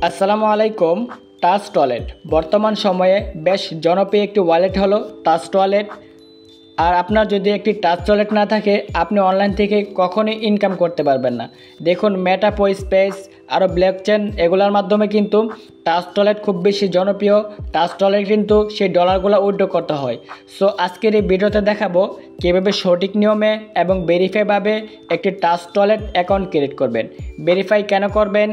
আসসালামু আলাইকুম। Touch toilet বর্তমান সময়ে বেশ জনপ্রিয় একটি ওয়ালেট হলো টাচ টয়লেট। আর আপনার যদি একটি টাচ টয়লেট না থাকে, আপনি অনলাইন থেকে কখনোই ইনকাম করতে পারবেন না। দেখুন, মেটা, স্পেস আরও ব্লকচেন এগুলোর মাধ্যমে কিন্তু টাচ টয়লেট খুব বেশি জনপ্রিয়। টাচ টয়লেট কিন্তু সেই ডলারগুলো উইথড্র করতে হয়। সো আজকের এই ভিডিওতে দেখাবো কীভাবে সঠিক নিয়মে এবং ভেরিফাইভাবে একটি টাচ টয়লেট অ্যাকাউন্ট ক্রিয়েট করবেন। ভেরিফাই কেন করবেন?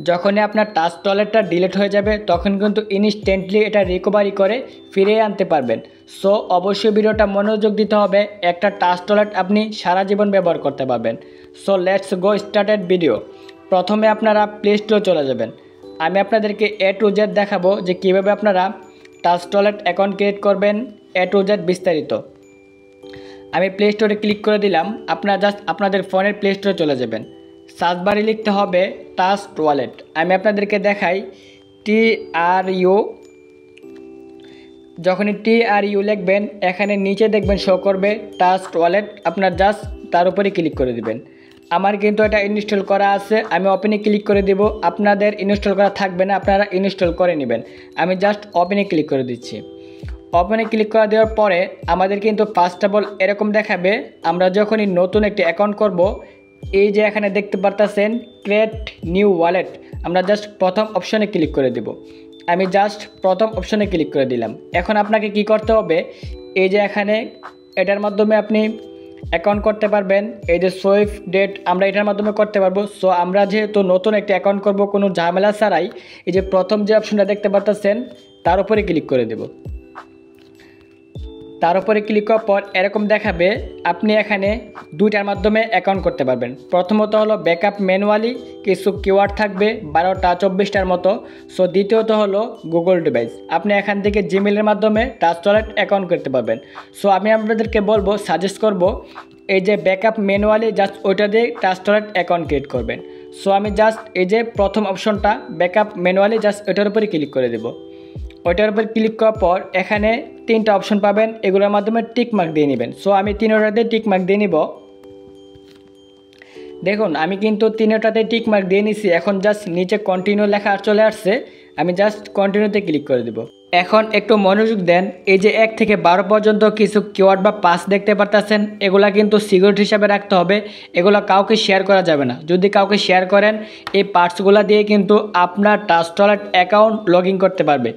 যখনই আপনার টাচ টয়লেটটা ডিলিট হয়ে যাবে তখন কিন্তু ইনস্ট্যান্টলি এটা রিকভারি করে ফিরিয়ে আনতে পারবেন। সো অবশ্যই ভিডিওটা মনোযোগ দিতে হবে। একটা টাচ টয়লেট আপনি সারা জীবন ব্যবহার করতে পারবেন। So let's go started video. প্রথমে আপনারা প্লে স্টোরে চলে যাবেন। আমি আপনাদেরকে A to Z দেখাবো যে কীভাবে আপনারা টাচ টয়লেট অ্যাকাউন্ট ক্রিয়েট করবেন, A to Z বিস্তারিত। আমি প্লে স্টোরে ক্লিক করে দিলাম। আপনারা জাস্ট আপনাদের ফোনের প্লে স্টোরে চলে যাবেন। সার্চ বারে লিখতে হবে টাচ ওয়ালেট। আমি আপনাদেরকে দেখাই TRU। যখনই TRU লিখবেন, এখানে নিচে দেখবেন শো করবে টাচ ওয়ালেট। আপনার জাস্ট তার উপরে ক্লিক করে দিবেন। আমার কিন্তু এটা ইনস্টল করা আছে, আমি ওপেনে ক্লিক করে দেব। আপনাদের ইনস্টল করা থাকবে না, আপনারা ইনস্টল করে নেবেন। আমি জাস্ট ওপেনে ক্লিক করে দিচ্ছি। ওপেনে ক্লিক করে দেওয়ার পরে আমাদের কিন্তু ফার্স্ট অফ অল এরকম দেখাবে। আমরা যখনই নতুন একটি অ্যাকাউন্ট করব, এই যে এখানে দেখতে পারতেছেন ক্রিয়েট নিউ ওয়ালেট, আমরা জাস্ট প্রথম অপশনে ক্লিক করে দেব। আমি জাস্ট প্রথম অপশনে ক্লিক করে দিলাম। এখন আপনাকে কি করতে হবে, এই যে এখানে এটার মাধ্যমে আপনি অ্যাকাউন্ট করতে পারবেন। এই যে সোয়াইপ ডেট আমরা এটার মাধ্যমে করতে পারবো। সো আমরা যেহেতু নতুন একটা অ্যাকাউন্ট করব, কোনো ঝামেলা ছাড়াই এই যে প্রথম যে অপশনটা দেখতে পারতেছেন তার উপরে ক্লিক করে দেব। তার উপরে ক্লিক করার পর এরকম দেখাবে। আপনি এখানে দুইটার মাধ্যমে অ্যাকাউন্ট করতে পারবেন। প্রথমত হলো ব্যাকআপ ম্যানুয়ালি, কিছু কিওয়ার্ড থাকবে 12টা 24টার মতো। সো দ্বিতীয়ত হলো গুগল ডিভাইস, আপনি এখান থেকে জিমেলের মাধ্যমে টাচ টয়লেট অ্যাকাউন্ট করতে পারবেন। সো আমি আপনাদেরকে বলবো, সাজেস্ট করব এই যে ব্যাকআপ ম্যানুয়ালি, জাস্ট ওইটা দিয়ে টাচ টয়লেট অ্যাকাউন্ট ক্রিয়েট করবেন। সো আমি জাস্ট এই যে প্রথম অপশনটা ব্যাকআপ ম্যানুয়ালি, জাস্ট ওইটার উপরে ক্লিক করে দেবো। ওইটার উপর ক্লিক করার পর এখানে 3টা অপশন পাবেন, এগুলোর মাধ্যমে টিক মার্ক দিয়ে নেবেন। সো আমি 3টাতে টিক মার্ক দিয়ে নিব। দেখুন, আমি কিন্তু 3টাতে টিক মার্ক দিয়ে নিছি। এখন জাস্ট নিচে কন্টিনিউ লেখা চলে আসছে, আমি জাস্ট কন্টিনিউতে ক্লিক করে দেব। এখন একটু মনোযোগ দেন। এই যে 1 থেকে 12 পর্যন্ত কিছু কিওয়ার্ড বা পাস দেখতে পারতেছেন, এগুলা কিন্তু সিকিউরিটি হিসাবে রাখতে হবে। এগুলো কাউকে শেয়ার করা যাবে না। যদি কাউকে শেয়ার করেন, এই পার্টসগুলো দিয়ে কিন্তু আপনার touch toilet account log in করতে পারবে।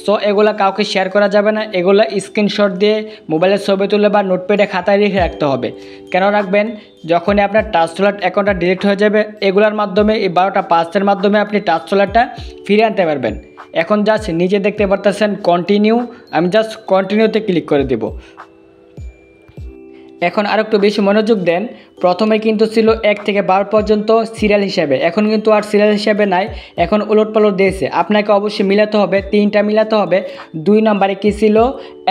সো এগুলো কাউকে শেয়ার করা যাবে না। এগুলো স্ক্রিনশট দিয়ে মোবাইলের ছবি তুলে বা নোটপ্যাডে খাতায় রেখে রাখতে হবে। কেন রাখবেন? যখনই আপনার টাচ টয়লেট অ্যাকাউন্টটা ডিলিট হয়ে যাবে, এগুলোর মাধ্যমে এই 12টা পাসের মাধ্যমে আপনি টাচ টয়লেটটা ফিরে আনতে পারবেন। এখন জাস্ট নিচে দেখতে পারতেছেন কন্টিনিউ, আমি জাস্ট কন্টিনিউতে ক্লিক করে দেব। এখন আর একটু বেশি মনোযোগ দেন। প্রথমে কিন্তু ছিল 1 থেকে 12 পর্যন্ত সিরিয়াল হিসাবে, এখন কিন্তু আর সিরিয়াল হিসাবে নাই, এখন উলটপালট দিয়েছে। আপনাকে অবশ্যই মিলাতে হবে, 3টা মিলাতে হবে। 2 নম্বরে কী ছিল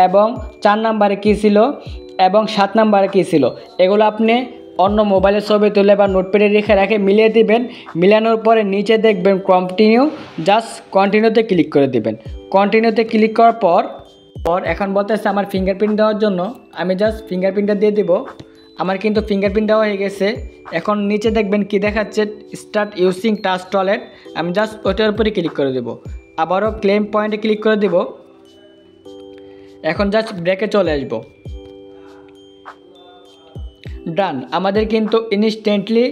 এবং 4 নম্বরে কী ছিল এবং 7 নম্বরে কী ছিল, এগুলো আপনি অন্য মোবাইলের ছবি তুলে বা নোটপ্যাডে রেখে মিলিয়ে দিবেন। মিলানোর পরে নিচে দেখবেন কন্টিনিউ, জাস্ট কন্টিনিউতে ক্লিক করে দিবেন। কন্টিনিউতে ক্লিক করার পর এখন বলতেছে আমার ফিঙ্গারপ্রিন্ট দেওয়ার জন্য, আমি জাস্ট ফিঙ্গারপ্রিন্টটা দিয়ে দিব। আমার কিন্তু ফিঙ্গারপ্রিন্ট দেওয়া হয়ে গেছে। এখন নিচে দেখবেন কি দেখাচ্ছে, স্টার্ট ইউজিং টাচ টয়লেট, আমি জাস্ট ওটার উপরে ক্লিক করে দেব। আবারও ক্লেম পয়েন্টে ক্লিক করে দেব। এখন জাস্ট ব্রেকে চলে আসব। ডান, আমাদের কিন্তু ইনস্ট্যান্টলি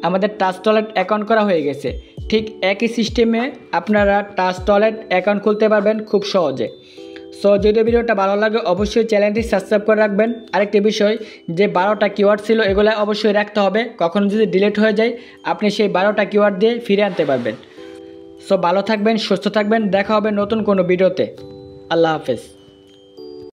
আমাদের টাচ টয়লেট অ্যাকাউন্ট করা হয়ে গেছে। ঠিক একই সিস্টেমে আপনারা টাচ টয়লেট অ্যাকাউন্ট খুলতে পারবেন খুব সহজে। সো যদি ভিডিওটা ভালো লাগে অবশ্যই চ্যানেলটি সাবস্ক্রাইব করে রাখবেন। আরেকটি বিষয়, যে 12টা কিওয়ার্ড ছিল এগুলো অবশ্যই রাখতে হবে। কখনো যদি ডিলিট হয়ে যায়, আপনি সেই 12টা কিওয়ার্ড দিয়ে ফিরে আনতে পারবেন। সো ভালো থাকবেন, সুস্থ থাকবেন, দেখা হবে নতুন কোনো ভিডিওতে। আল্লাহ হাফেজ।